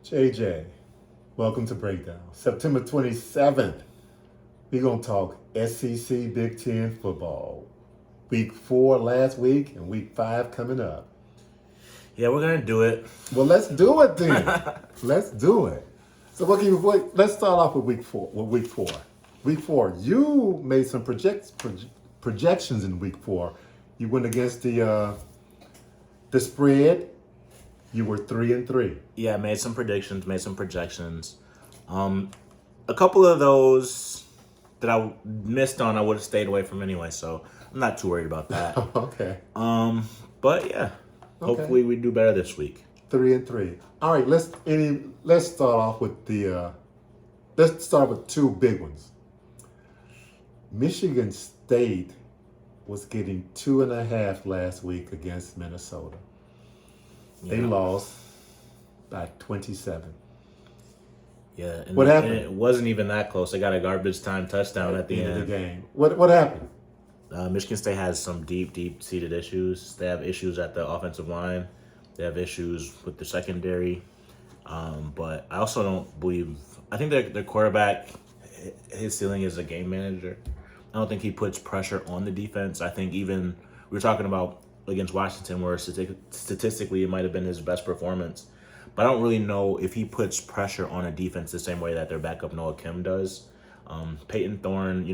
JJ, welcome to Breakdown. September 27th, we're going to talk SEC Big Ten football. Week 4 last week and week 5 coming up. Yeah, we're gonna do it. Well, let's do it then. Let's do it. So let's start off with week 4. Week 4, you made some projections in week 4. You went against the spread. You were 3-3. Yeah, made some predictions, made some projections. A couple of those that I missed on, I would have stayed away from anyway, so I'm not too worried about that. Okay. But yeah, hopefully we do better this week. 3-3. All right, let's start off with let's start with two big ones. Michigan State was getting 2.5 last week against Minnesota. They lost by 27. Yeah, and what happened? And it wasn't even that close. They got a garbage time touchdown at the end of the game. What happened? Michigan State has some deep-seated issues. They have issues at the offensive line. They have issues with the secondary. But I also don't believe – I think their quarterback, his ceiling is a game manager. I don't think he puts pressure on the defense. I think even – we were talking about against Washington where statistically it might have been his best performance. But I don't really know if he puts pressure on a defense the same way that their backup Noah Kim does. Peyton Thorne,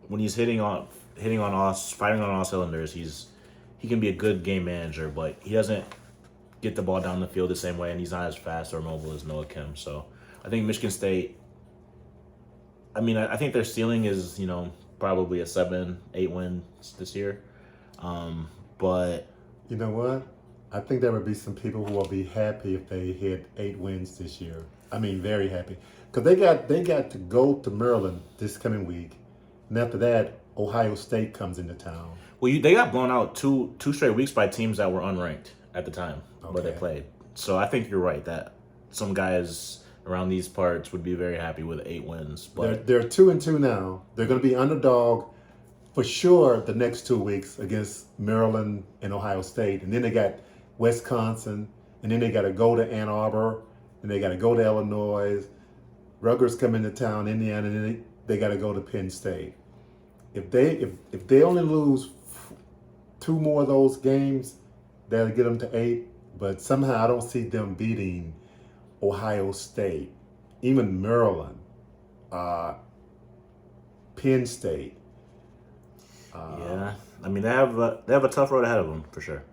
when he's firing on all cylinders, he can be a good game manager, but he doesn't get the ball down the field the same way, and he's not as fast or mobile as Noah Kim. So I think Michigan State, I think their ceiling is, probably a 7-8 wins this year. But you know what? I think there would be some people who will be happy if they hit 8 wins this year. Very happy. Because they got to go to Maryland this coming week. And after that, Ohio State comes into town. Well, they got blown out two straight weeks by teams that were unranked at the time where they played. So I think you're right that some guys around these parts would be very happy with 8 wins. But they're 2-2 now. They're going to be underdog for sure the next 2 weeks against Maryland and Ohio State. And then they got Wisconsin, and then they got to go to Ann Arbor, and they got to go to Illinois. Rutgers come into town, Indiana, and then they got to go to Penn State. If they only lose 2 more of those games, that'll get them to 8. But somehow I don't see them beating Ohio State, even Maryland, Penn State. Yeah, they have a tough road ahead of them for sure.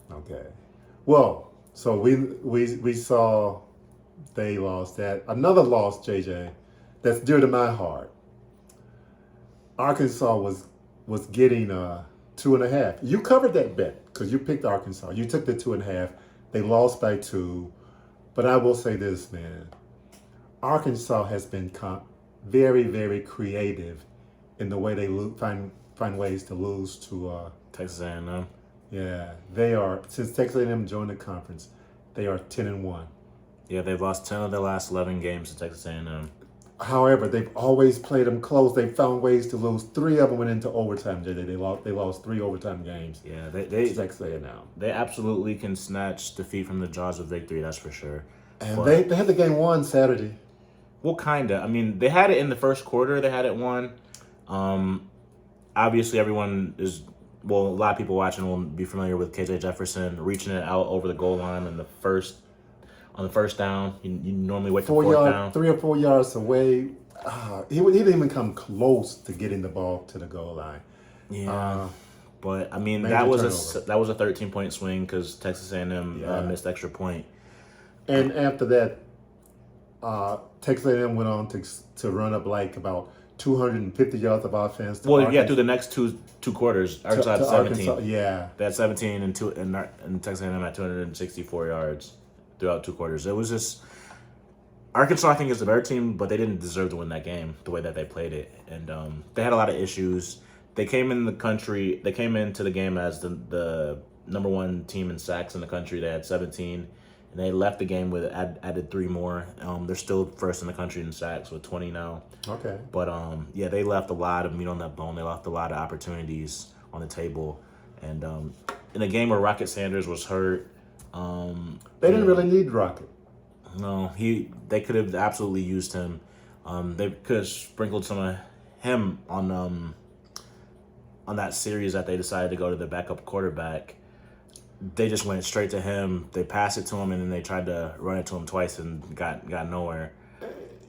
Okay. Well, so we saw they lost that. Another loss, JJ, that's dear to my heart. Arkansas was getting 2.5. You covered that bet because you picked Arkansas. You took the 2.5. They lost by 2. But I will say this, man. Arkansas has been very, very creative in the way they find ways to lose to Texas A&M. Yeah, they are. Since Texas A&M joined the conference, they are 10-1. Yeah, they've lost 10 of their last 11 games to Texas A&M. However, they've always played them close. They found ways to lose. 3 of them went into overtime. They lost 3 overtime games. Yeah, they Texas A&M. They absolutely can snatch defeat from the jaws of victory. That's for sure. And they had the game won Saturday. Well, kinda. They had it in the first quarter. They had it won. Obviously, everyone is. Well, a lot of people watching will be familiar with KJ Jefferson reaching it out over the goal line on the first down. You normally wait till 4th down. 3 or 4 yards away. He didn't even come close to getting the ball to the goal line. Yeah, but that was a 13-point swing because Texas A&M missed extra point. And after that, Texas A&M went on to run up like about 250 yards of offense. Through the next two quarters, Arkansas had 17. Arkansas, yeah, they had 17 and Texas A&M had 264 yards throughout 2 quarters. It was just Arkansas. I think is the better team, but they didn't deserve to win that game the way that they played it, and they had a lot of issues. They came into the game as the number 1 team in sacks in the country. They had 17. And they left the game with added 3 more. They're still first in the country in sacks with 20 now. Okay. But they left a lot of meat on that bone. They left a lot of opportunities on the table. And in a game where Rocket Sanders was hurt, they didn't really need Rocket. No, they could have absolutely used him. They could have sprinkled some of him on that series that they decided to go to the backup quarterback. They just went straight to him. They passed it to him, and then they tried to run it to him twice and got nowhere.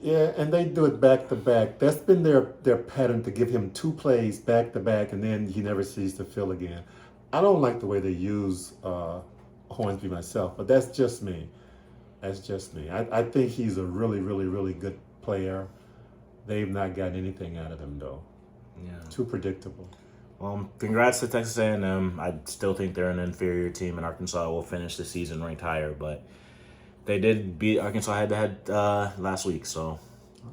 Yeah, and they do it back to back. That's been their pattern, to give him 2 plays back to back, and then he never sees the field again. I don't like the way they use Hornsby myself, but that's just me. That's just me. I think he's a really, really, really good player. They've not gotten anything out of him, though. Yeah. Too predictable. Congrats to Texas A&M. I still think they're an inferior team, and Arkansas will finish the season ranked higher, but they did beat Arkansas head-to-head last week, so.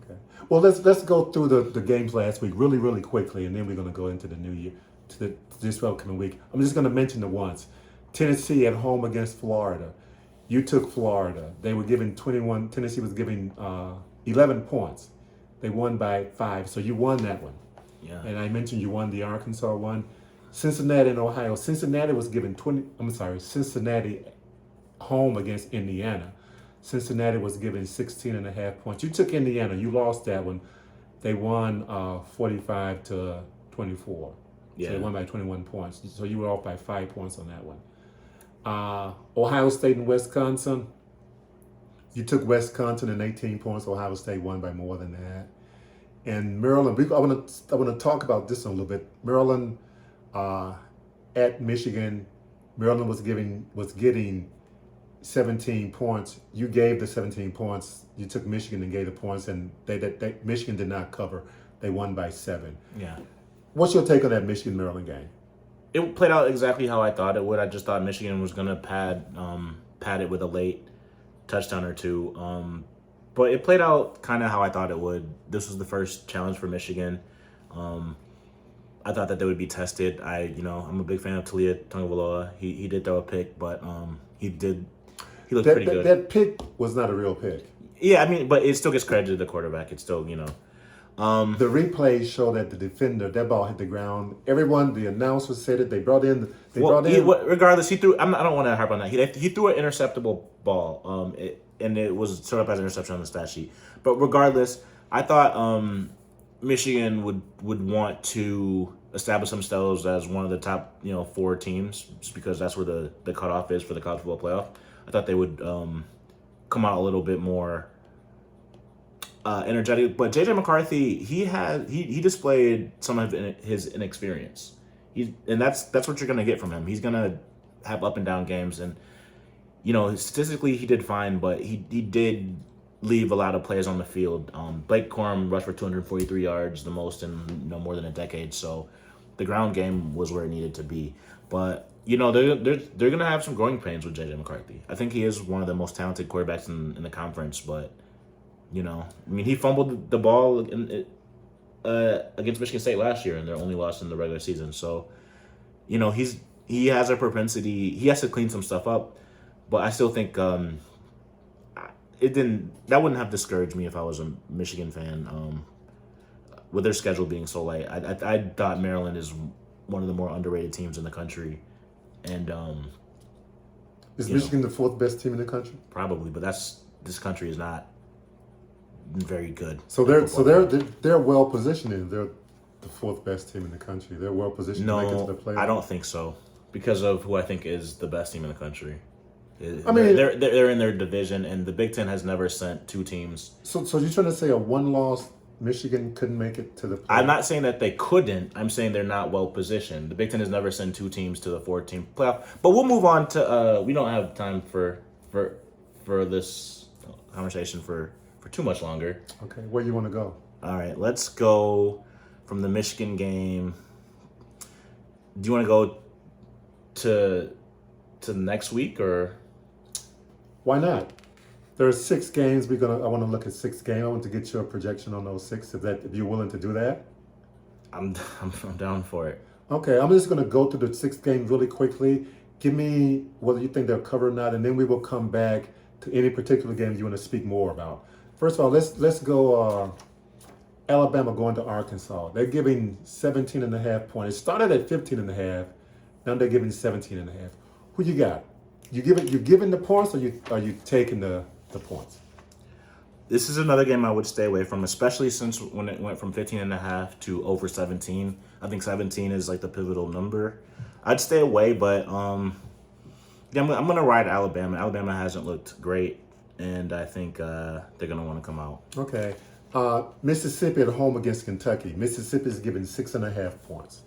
Okay. Well, let's go through the games last week really, really quickly, and then we're going to go into the new year, to this upcoming week. I'm just going to mention the ones. Tennessee at home against Florida. You took Florida. They were given 21. Tennessee was giving 11 points. They won by 5, so you won that one. Yeah. And I mentioned you won the Arkansas one. Cincinnati and Ohio. Cincinnati was given Cincinnati home against Indiana. Cincinnati was given 16.5 points. You took Indiana. You lost that one. They won 45-24. Yeah. So they won by 21 points. So you were off by 5 points on that one. Ohio State and Wisconsin. You took Wisconsin in 18 points. Ohio State won by more than that. And Maryland, I want to talk about this a little bit. Maryland at Michigan. Maryland was getting 17 points. You gave the 17 points. You took Michigan and gave the points, and Michigan did not cover. They won by 7. Yeah. What's your take on that Michigan-Maryland game? It played out exactly how I thought it would. I just thought Michigan was going to pad it with a late touchdown or two. But it played out kind of how I thought it would. This was the first challenge for Michigan. I thought that they would be tested. I'm a big fan of Talia Tagovailoa. He did throw a pick, but he looked pretty good. That pick was not a real pick. Yeah, I mean, but it still gets credit to the quarterback. It's still, the replays show that the defender, that ball hit the ground. Everyone, the announcers said it. They brought in. Regardless, he threw. I don't want to harp on that. He threw an interceptable ball. And it was sort of as an interception on the stat sheet. But regardless, I thought Michigan would want to establish themselves as one of the top 4 teams, just because that's where the cutoff is for the college football playoff. I thought they would come out a little bit more energetic. But JJ McCarthy, he displayed some of his inexperience. And that's what you're gonna get from him. He's gonna have up and down games, and statistically he did fine, but he did leave a lot of players on the field. Blake Corum rushed for 243 yards, the most in more than a decade. So the ground game was where it needed to be. But they're gonna have some growing pains with JJ McCarthy. I think he is one of the most talented quarterbacks in the conference, but he fumbled the ball against Michigan State last year, and they're only lost in the regular season. So he has a propensity. He has to clean some stuff up. But I still think that wouldn't have discouraged me if I was a Michigan fan. With their schedule being so light, I thought Maryland is one of the more underrated teams in the country, and is Michigan the 4th best team in the country? Probably, but this country is not very good. So they're well positioned. They're the 4th best team in the country. They're well positioned to make it to the playoffs. I don't think so, because of who I think is the best team in the country. They're in their division, and the Big Ten has never sent 2 teams. So you're trying to say a 1-loss Michigan couldn't make it to the playoffs? I'm not saying that they couldn't. I'm saying they're not well positioned. The Big Ten has never sent 2 teams to the 4-team playoff. But we'll move on to. We don't have time for this conversation for too much longer. Okay, where you want to go? All right, let's go from the Michigan game. Do you want to go to next week, or? Why not? There are 6 games. I want to look at 6 games. I want to get your projection on those 6. If you're willing to do that, I'm down for it. Okay, I'm just going to go through the 6 games really quickly. Give me whether you think they'll cover or not, and then we will come back to any particular games you want to speak more about. First of all, let's go. Alabama going to Arkansas. They're giving 17.5 points. It started at 15.5. Now they're giving 17.5. Who you got? You giving the points, or are you taking the the points. This is another game I would stay away from, especially since when it went from 15.5 to over 17. I think 17 is like the pivotal number. I'd stay away, but yeah, I'm going to ride Alabama. Alabama hasn't looked great, and I think they're going to want to come out. Okay. Mississippi at home against Kentucky. Mississippi is given 6.5 points.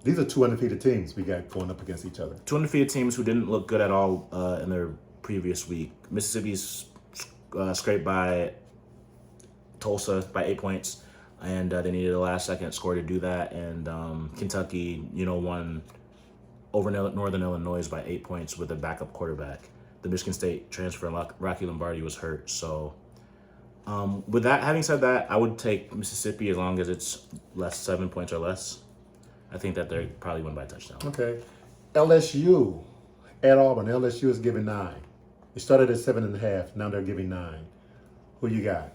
These are two undefeated teams we got going up against each other. Two undefeated teams who didn't look good at all in their previous week. Mississippi's scraped by Tulsa by 8 points, and they needed a last-second score to do that. And Kentucky, won over Northern Illinois by 8 points with a backup quarterback. The Michigan State transfer, Rocky Lombardi, was hurt. So with that, having said that, I would take Mississippi as long as it's 7 points or less. I think that they probably win by a touchdown. Okay. LSU at Auburn. LSU is giving 9. It started at 7.5. Now they're giving 9. Who you got?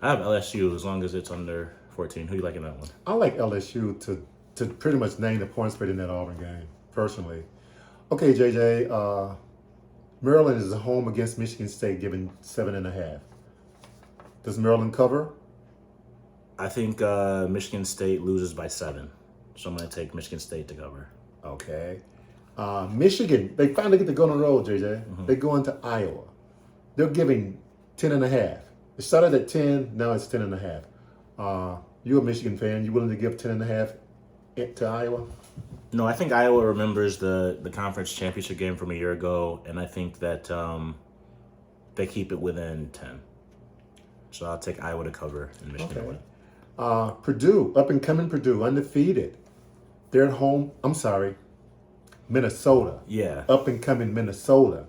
I have LSU as long as it's under 14. Who you like in that one? I like LSU to pretty much name the point spread in that Auburn game, personally. Okay, JJ. Maryland is at home against Michigan State, giving 7.5. Does Maryland cover? I think Michigan State loses by 7. So I'm going to take Michigan State to cover. Okay. Michigan, they finally get to go on the road, JJ. Mm-hmm. They go into Iowa. They're giving 10.5. It started at 10, now it's 10.5. You're a Michigan fan. You willing to give 10.5 to Iowa? No, I think Iowa remembers the conference championship game from a year ago, and I think that they keep it within 10. So I'll take Iowa to cover and Michigan to win. Purdue, up and coming Purdue, undefeated. They're at home. I'm sorry, Minnesota. Yeah. Up and coming Minnesota.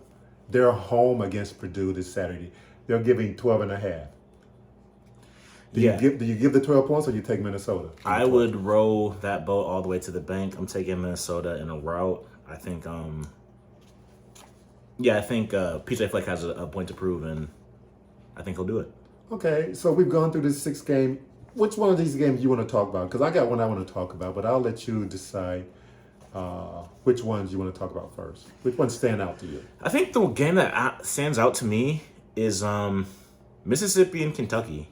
They're home against Purdue this Saturday. They're giving 12.5. Do you give the 12 points or you take Minnesota? I would row that boat all the way to the bank. I'm taking Minnesota in a rout. I think PJ Fleck has a point to prove, and I think he'll do it. Okay, so we've gone through this 6 game. Which one of these games you want to talk about? Because I got one I want to talk about, but I'll let you decide which ones you want to talk about first. Which ones stand out to you? I think the game that stands out to me is Mississippi and Kentucky.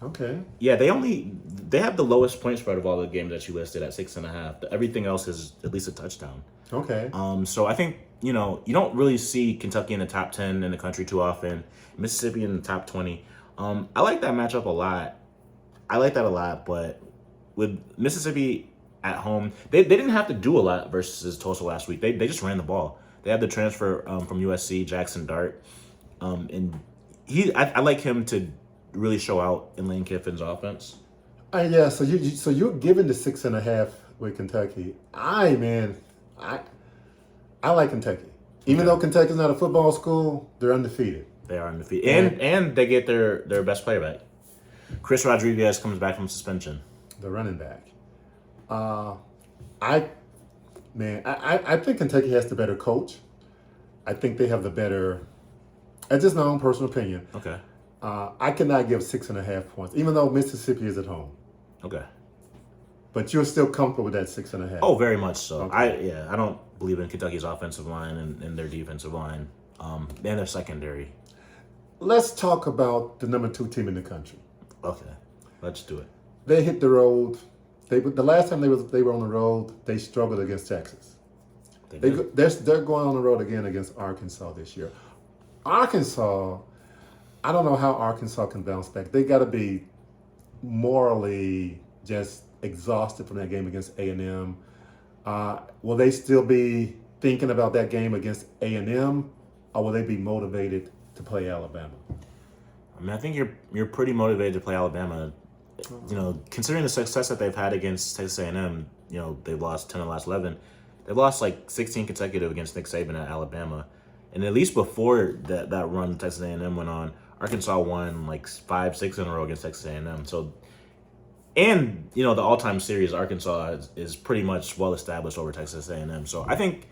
Okay. Yeah, they have the lowest point spread of all the games that you listed at 6.5. Everything else is at least a touchdown. Okay. So I think you don't really see Kentucky in the top 10 in the country too often. Mississippi in the top 20. I like that matchup a lot. I like that a lot, but with Mississippi at home, they didn't have to do a lot versus Tulsa last week. They just ran the ball. They had the transfer from USC, Jackson Dart, and I like him to really show out in Lane Kiffin's offense. Yeah, so you're giving the 6.5 with Kentucky. I like Kentucky. Even though Kentucky's not a football school, they're undefeated. They are undefeated. And they get their best player back. Chris Rodriguez comes back from suspension. The running back. I think Kentucky has the better coach. I think they have the better. That's just my own personal opinion. Okay. I cannot give 6.5 points, even though Mississippi is at home. Okay. But you're still comfortable with that 6.5? Oh, very much so. Okay. I don't believe in Kentucky's offensive line and their defensive line, and their secondary. Let's talk about the number 2 team in the country. Okay, let's do it. They hit the road. The last time they were on the road, they struggled against Texas. They're going on the road again against Arkansas this year. Arkansas, I don't know how Arkansas can bounce back. They got to be morally just exhausted from that game against A&M. Will they still be thinking about that game against A&M, or will they be motivated to play Alabama? I mean, I think you're pretty motivated to play Alabama. Considering the success that they've had against Texas A&M, they've lost 10 of the last 11. They've lost like 16 consecutive against Nick Saban at Alabama. And at least before that run Texas A&M went on, Arkansas won like 5-6 in a row against Texas A&M. So, and the all-time series, Arkansas is pretty much well established over Texas A&M. So I think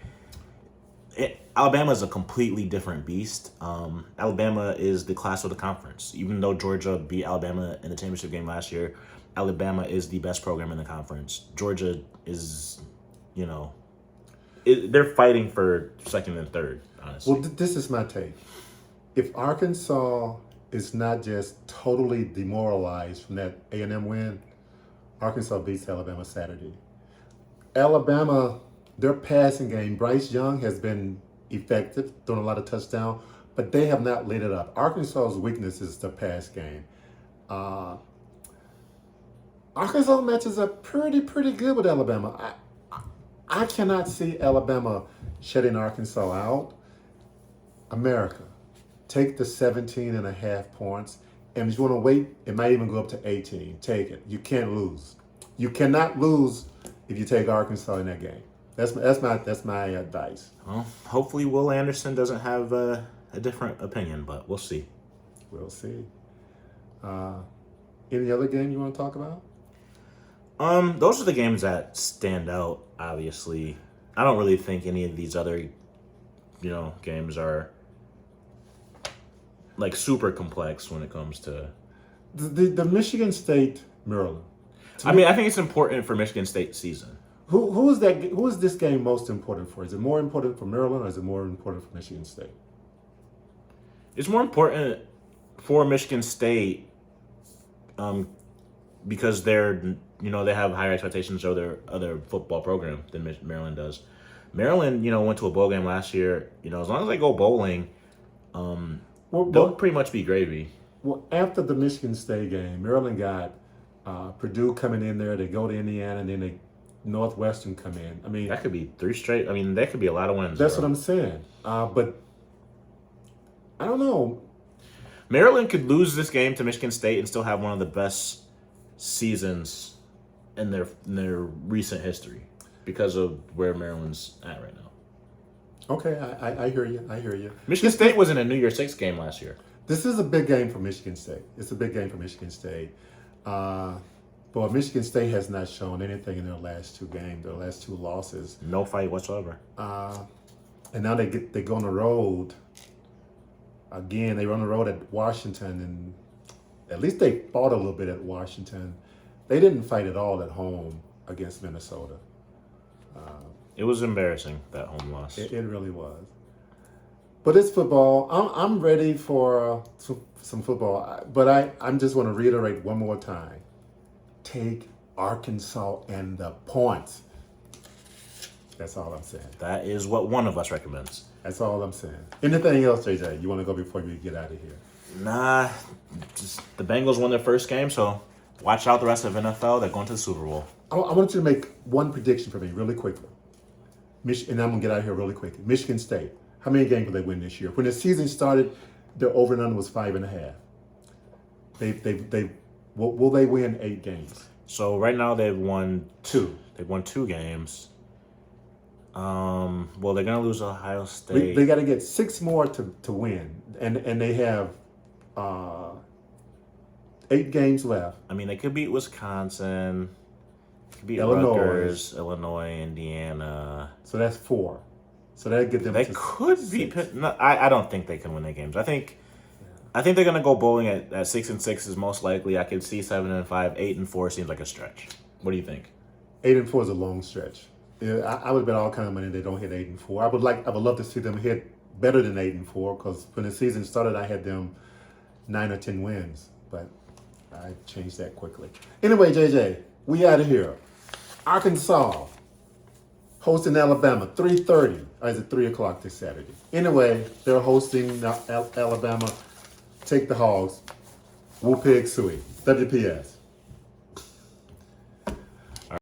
Alabama is a completely different beast. Alabama is the class of the conference. Even though Georgia beat Alabama in the championship game last year, Alabama is the best program in the conference. Georgia is, they're fighting for second and third. Honestly, Well, this is my take. If Arkansas is not just totally demoralized from that A&M win, Arkansas beats Alabama Saturday. Alabama, their passing game, Bryce Young has been effective, throwing a lot of touchdowns, but they have not lit it up. Arkansas's weakness is the pass game. Uh, Arkansas matches up pretty good with Alabama. I cannot see Alabama shutting Arkansas out. America, take the 17 and a half points. And if you want to wait, it might even go up to 18. Take it. You can't lose. You cannot lose if you take Arkansas in that game. That's my advice. well, hopefully Will Anderson doesn't have a different opinion, but we'll see. We'll see. Any other game you want to talk about? Those are the games that stand out. Obviously, I don't really think any of these other, games are like super complex when it comes to. The Michigan State Maryland. I mean, I think it's important for Michigan State season. Who is this game most important for? Is it more important for Maryland or is it more important for Michigan State? It's more important for Michigan State, because they're they have higher expectations of their other football program than Maryland does. Maryland, went to a bowl game last year. As long as they go bowling, they'll pretty much be gravy. Well, after the Michigan State game, Maryland got Purdue coming in there. They go to Indiana, and then Northwestern come in. I mean, That could be 3 straight. I mean, that could be a lot of wins. That's bro. what I'm saying. But I don't know. Maryland could lose this game to Michigan State and still have one of the best seasons in their recent history because of where Maryland's at right now. Okay, I hear you. I hear you. Michigan State was in a New Year's Six game last year. This is a big game for Michigan State. It's a big game for Michigan State. But Michigan State has not shown anything in their last 2 games, their last 2 losses. No fight whatsoever. And now they go on the road. Again, they run the road at Washington, and at least they fought a little bit at Washington. They didn't fight at all at home against Minnesota. It was embarrassing, that home loss. It really was. But it's football. I'm ready for some football. But I'm just want to reiterate one more time. Take Arkansas and the points. That's all I'm saying. That is what one of us recommends. That's all I'm saying. Anything else, JJ? You want to go before we get out of here? Nah, just the Bengals won their first game, so watch out the rest of NFL. They're going to the Super Bowl. I want you to make one prediction for me really quickly. And I'm going to get out of here really quickly. Michigan State. How many games will they win this year? When the season started, their over and under was 5.5. Will they win 8 games? So right now they've won 2. They've won 2 games. Well, they're gonna lose Ohio State. They got to get 6 more to win, and they have 8 games left. I mean, they could beat Wisconsin, could beat Illinois. Rutgers, Illinois, Indiana. So that's 4. So that get them. They to could 6. beat Pitt. No, I don't think they can win their games. I think they're gonna go bowling at 6-6 is most likely. I could see 7-5, 8-4 seems like a stretch. What do you think? 8-4 is a long stretch. Yeah, I would bet all kind of money they don't hit 8-4. I would love to see them hit better than 8-4 because when the season started, I had them 9 or 10 wins, but I changed that quickly. Anyway, JJ, we out of here. Arkansas hosting Alabama, 3:30. Or is it 3 o'clock this Saturday? Anyway, they're hosting Alabama. Take the Hogs. Woo Pig Suey. WPS.